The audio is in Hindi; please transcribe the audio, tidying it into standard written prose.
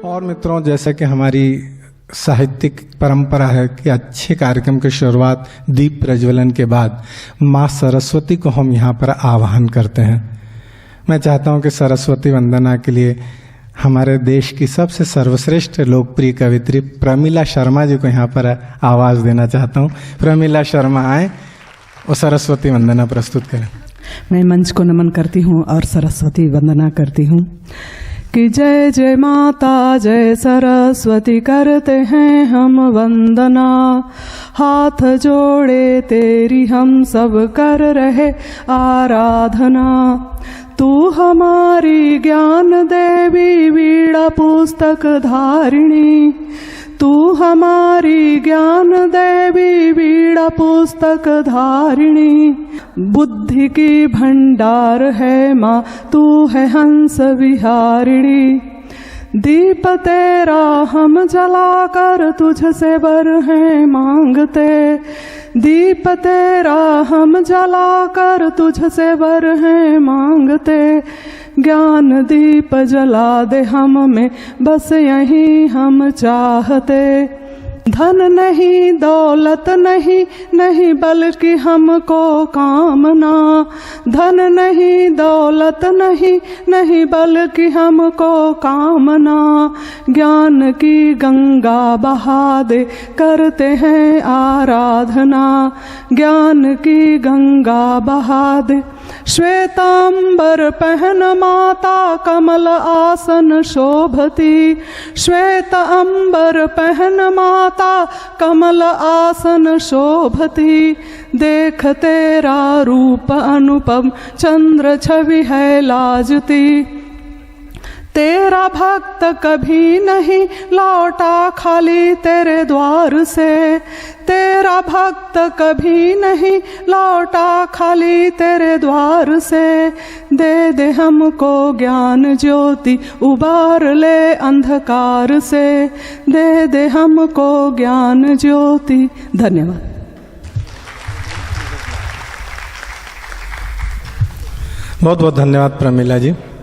और मित्रों, जैसे कि हमारी साहित्यिक परंपरा है कि अच्छे कार्यक्रम की शुरुआत दीप प्रज्वलन के बाद माँ सरस्वती को हम यहाँ पर आवाहन करते हैं। मैं चाहता हूँ कि सरस्वती वंदना के लिए हमारे देश की सबसे सर्वश्रेष्ठ लोकप्रिय कवित्री प्रमिला शर्मा जी को यहाँ पर आवाज़ देना चाहता हूँ। प्रमिला शर्मा आए और सरस्वती वंदना प्रस्तुत करें। मैं मंच को नमन करती हूँ और सरस्वती वंदना करती हूँ कि जय जय माता जय सरस्वती करते हैं हम वंदना, हाथ जोड़े तेरी हम सब कर रहे आराधना। तू हमारी ज्ञान देवी वीणा पुस्तक धारिणी, तू हमारी ज्ञान देवी वीणा पुस्तक धारिणी। बुद्धि की भंडार है माँ तू है हंस विहारिणी। दीप तेरा हम जलाकर तुझसे वर हैं मांगते, दीप तेरा हम जलाकर तुझसे वर हैं मांगते। ज्ञान दीप जला दे हम में बस यही हम चाहते। धन नहीं दौलत नहीं, नहीं बल्कि हमको कामना। धन नहीं दौलत नहीं, नहीं बल्कि हमको कामना। ज्ञान की गंगा बहा दे करते हैं आराधना, ज्ञान की गंगा बहा दे। श्वेतांबर पहन माता कमल आसन शोभती, श्वेत अंबर पहन माता कमल आसन शोभती। देख तेरा रूप अनुपम चंद्र छवि है लाजती। तेरा भक्त कभी नहीं लौटा खाली तेरे द्वार से, तेरा भक्त कभी नहीं लौटा खाली तेरे द्वार से। दे दे हमको ज्ञान ज्योति उबार ले अंधकार से, दे दे हमको ज्ञान ज्योति। धन्यवाद। बहुत बहुत धन्यवाद प्रमिला जी।